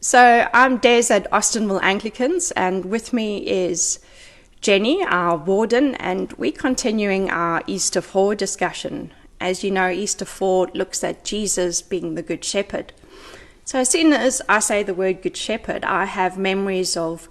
So I'm Des at Austinville Anglicans, and with me is Jenny, our warden, and we're continuing our Easter 4 discussion. As you know, Easter 4 looks at Jesus being the Good Shepherd. So as soon as I say the word Good Shepherd, I have memories of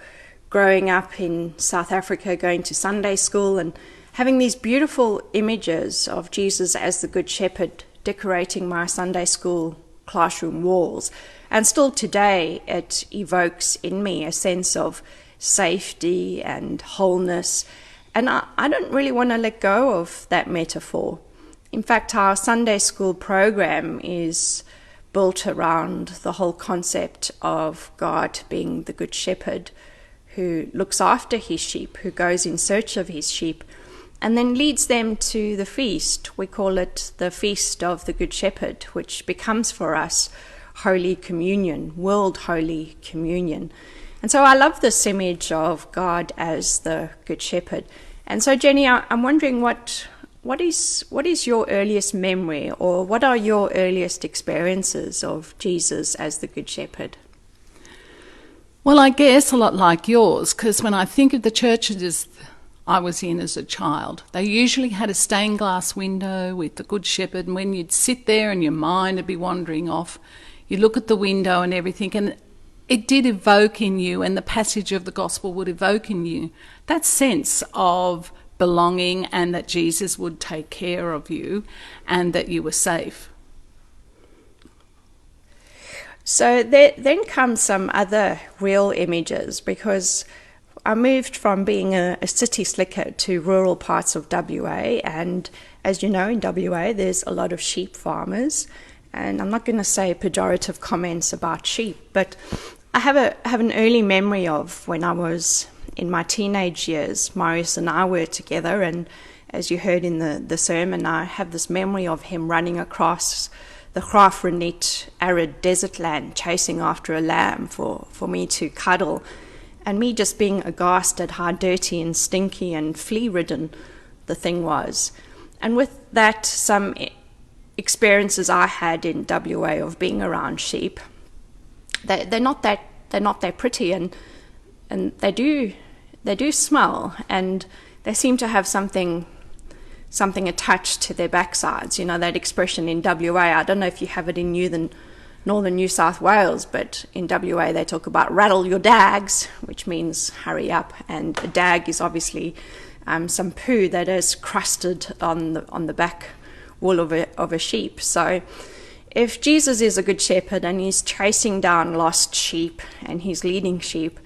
growing up in South Africa, going to Sunday school and having these beautiful images of Jesus as the Good Shepherd decorating my Sunday school classroom walls. And still today, it evokes in me a sense of safety and wholeness. And I don't really want to let go of that metaphor. In fact, our Sunday school program is built around the whole concept of God being the Good Shepherd who looks after his sheep, who goes in search of his sheep, and then leads them to the feast. We call it the Feast of the Good Shepherd, which becomes for us Holy Communion, World Holy Communion. And so I love this image of God as the Good Shepherd. And so, Jenny, I'm wondering what is your earliest memory, or what are your earliest experiences of Jesus as the Good Shepherd? Well, I guess a lot like yours, because when I think of the churches I was in as a child, they usually had a stained glass window with the Good Shepherd, and when you'd sit there and your mind would be wandering off, you look at the window and everything, and it did evoke in you, and the passage of the gospel would evoke in you that sense of belonging, and that Jesus would take care of you and that you were safe. So there then comes some other real images, because I moved from being a city slicker to rural parts of WA, and as you know, in WA there's a lot of sheep farmers, and I'm not going to say pejorative comments about sheep, but I have an early memory of when I was in my teenage years. Marius and I were together, and as you heard in the sermon, I have this memory of him running across the Graaff-Reinet arid desert land, chasing after a lamb for me to cuddle, and me just being aghast at how dirty and stinky and flea-ridden the thing was. And with that, some experiences I had in WA of being around sheep. They're not that pretty, and they do smell, and they seem to have something attached to their backsides. You know, that expression in WA, I don't know if you have it in northern New South Wales, but in WA they talk about rattle your dags, which means hurry up, and a dag is obviously some poo that is crusted on the back wall of a sheep. So if Jesus is a good shepherd and he's chasing down lost sheep and he's leading sheep,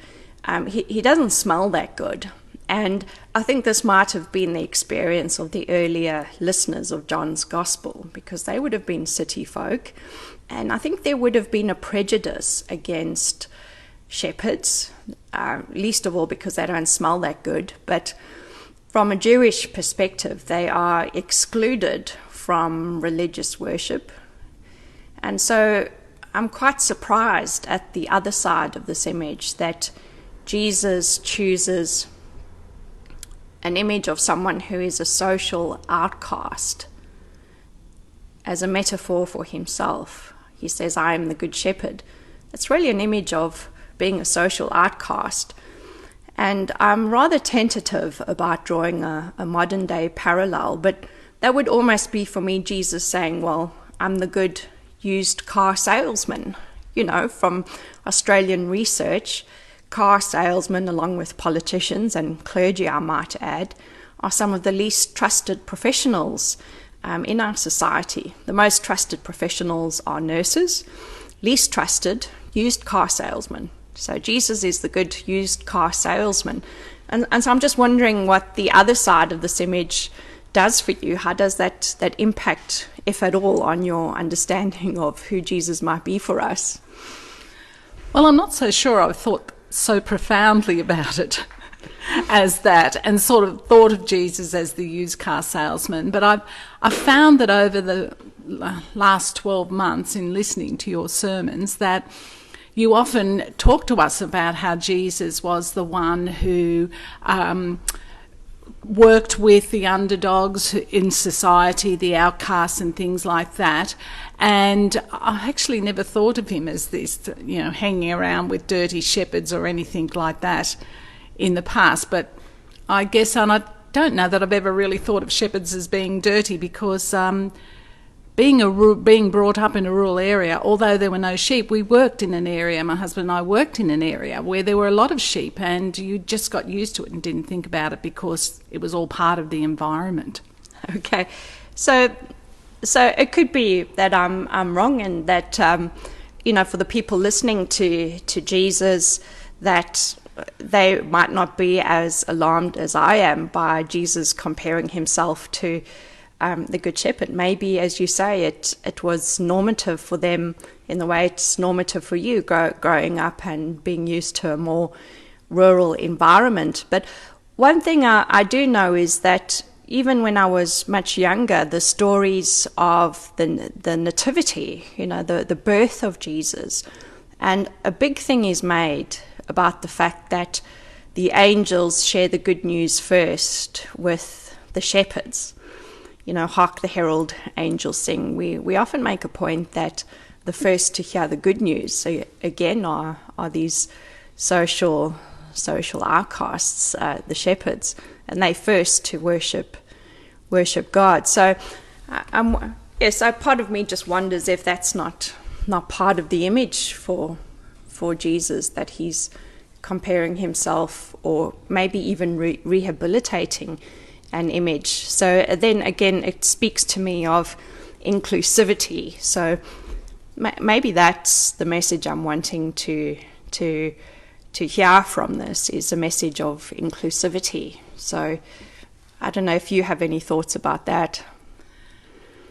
he doesn't smell that good. And I think this might have been the experience of the earlier listeners of John's Gospel, because they would have been city folk, and I think there would have been a prejudice against shepherds, least of all because they don't smell that good. But from a Jewish perspective, they are excluded from religious worship. And so I'm quite surprised at the other side of this image, that Jesus chooses an image of someone who is a social outcast as a metaphor for himself. He says, I am the Good Shepherd. It's really an image of being a social outcast. And I'm rather tentative about drawing a modern day parallel, but that would almost be for me Jesus saying, well, I'm the good used car salesman. You know, from Australian research, car salesmen, along with politicians and clergy, I might add, are some of the least trusted professionals in our society. The most trusted professionals are nurses, least trusted, used car salesmen. So Jesus is the good used car salesman. And so I'm just wondering what the other side of this image does for you. How does that impact, if at all, on your understanding of who Jesus might be for us? Well, I'm not so sure I've thought so profoundly about it as that, and sort of thought of Jesus as the used car salesman. But I've found that over the last 12 months in listening to your sermons that you often talk to us about how Jesus was the one who worked with the underdogs in society, the outcasts and things like that. And I actually never thought of him as this, hanging around with dirty shepherds or anything like that in the past. But I guess, and I don't know that I've ever really thought of shepherds as being dirty, because being brought up in a rural area, although there were no sheep, we worked in an area, my husband and I worked in an area where there were a lot of sheep, and you just got used to it and didn't think about it because it was all part of the environment. Okay, so it could be that I'm wrong, and that for the people listening to Jesus, that they might not be as alarmed as I am by Jesus comparing himself to the Good Shepherd. Maybe, as you say, it was normative for them in the way it's normative for you growing up and being used to a more rural environment. But one thing I do know is that even when I was much younger, the stories of the nativity, the birth of Jesus, and a big thing is made about the fact that the angels share the good news first with the shepherds. Hark the herald angels sing. We often make a point that the first to hear the good news, again, are these social outcasts, the shepherds, and they first to worship God. So, so part of me just wonders if that's not part of the image for Jesus, that he's comparing himself, or maybe even rehabilitating an image. So then again, it speaks to me of inclusivity. So maybe that's the message I'm wanting to hear from this, is a message of inclusivity. So I don't know if you have any thoughts about that.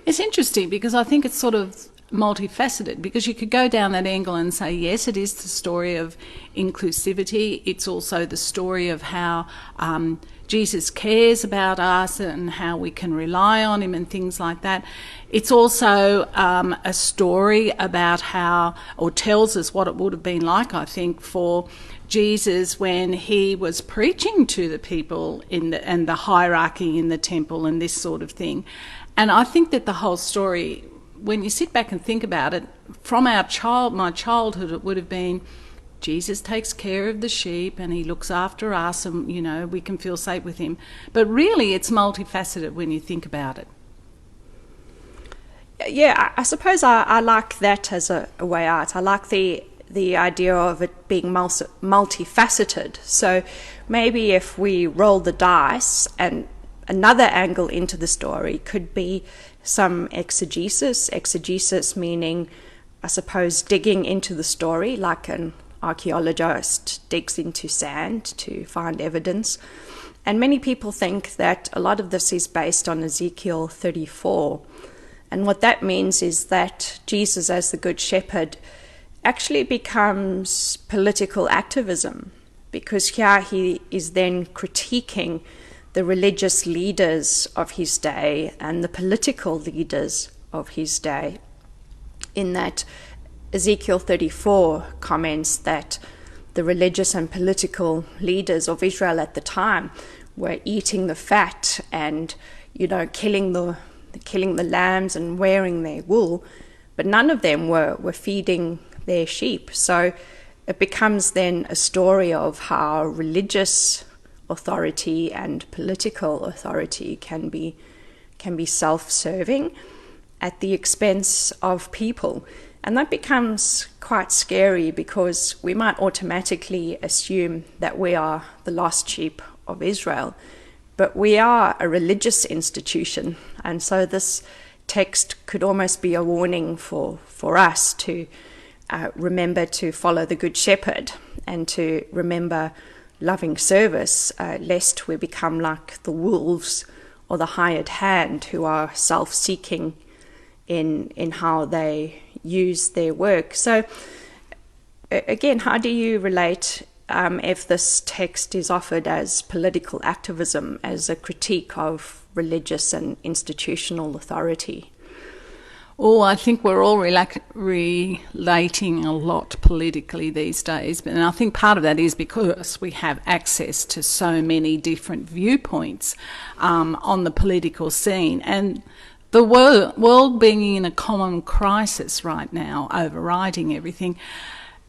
It's interesting because I think it's sort of multifaceted, because you could go down that angle and say, yes, it is the story of inclusivity. It's also the story of how Jesus cares about us and how we can rely on him and things like that. It's also a story about how, or tells us what it would have been like, I think, for Jesus when he was preaching to the people and the hierarchy in the temple and this sort of thing. And I think that the whole story, when you sit back and think about it, from my childhood, it would have been, Jesus takes care of the sheep and he looks after us, and we can feel safe with him. But really it's multifaceted when you think about it. Yeah, I suppose I like that as a way out. I like the idea of it being multifaceted. So maybe if we roll the dice, and another angle into the story could be some exegesis meaning, I suppose, digging into the story like an archaeologist digs into sand to find evidence. And many people think that a lot of this is based on Ezekiel 34. And what that means is that Jesus, as the Good Shepherd, actually becomes political activism, because here he is then critiquing the religious leaders of his day and the political leaders of his day, in that Ezekiel 34 comments that the religious and political leaders of Israel at the time were eating the fat and, killing the lambs and wearing their wool, but none of them were feeding their sheep. So it becomes then a story of how religious authority and political authority can be self-serving at the expense of people. And that becomes quite scary, because we might automatically assume that we are the lost sheep of Israel, but we are a religious institution. And so this text could almost be a warning for us to remember to follow the Good Shepherd and to remember loving service, lest we become like the wolves or the hired hand who are self-seeking in how they use their work. So again, how do you relate if this text is offered as political activism, as a critique of religious and institutional authority? Oh, I think we're all relating a lot politically these days, and I think part of that is because we have access to so many different viewpoints on the political scene, and the world being in a common crisis right now, overriding everything.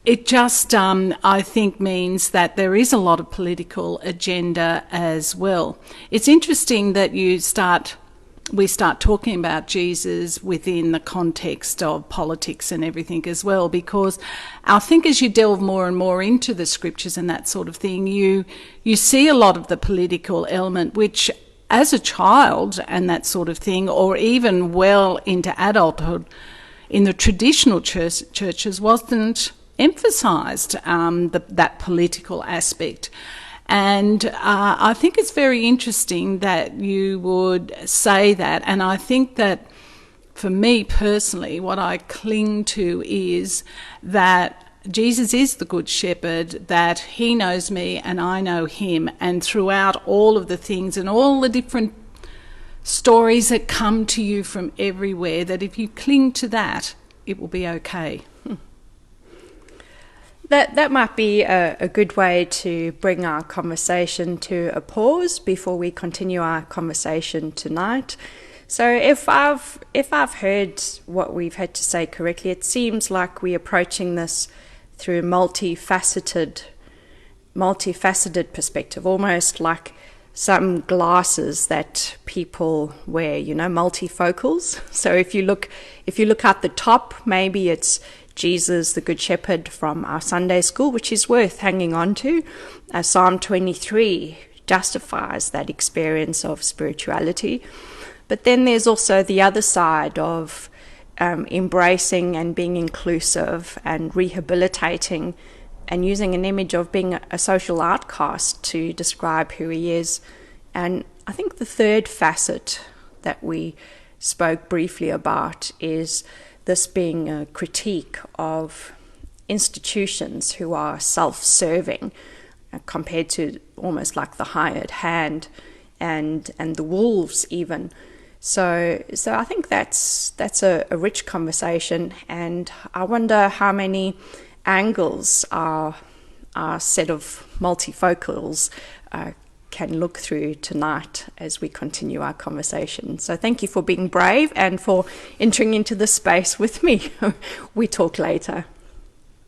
It just, I think, means that there is a lot of political agenda as well. It's interesting that we start talking about Jesus within the context of politics and everything as well, because I think as you delve more and more into the scriptures and that sort of thing, you see a lot of the political element, which as a child and that sort of thing, or even well into adulthood, in the traditional churches wasn't emphasised, that political aspect. And I think it's very interesting that you would say that. And I think that for me personally, what I cling to is that Jesus is the Good Shepherd, that he knows me and I know him. And throughout all of the things and all the different stories that come to you from everywhere, that if you cling to that, it will be okay. That might be a good way to bring our conversation to a pause before we continue our conversation tonight. So if I've heard what we've had to say correctly, it seems like we're approaching this through a multifaceted perspective, almost like some glasses that people wear, multifocals. So if you look at the top, maybe it's Jesus, the Good Shepherd from our Sunday school, which is worth hanging on to. Psalm 23 justifies that experience of spirituality. But then there's also the other side of embracing and being inclusive and rehabilitating and using an image of being a social outcast to describe who he is. And I think the third facet that we spoke briefly about is this being a critique of institutions who are self-serving compared to almost like the hired hand and the wolves even. So I think that's a rich conversation, and I wonder how many angles our set of multifocals can look through tonight as we continue our conversation. So thank you for being brave and for entering into this space with me. We talk later.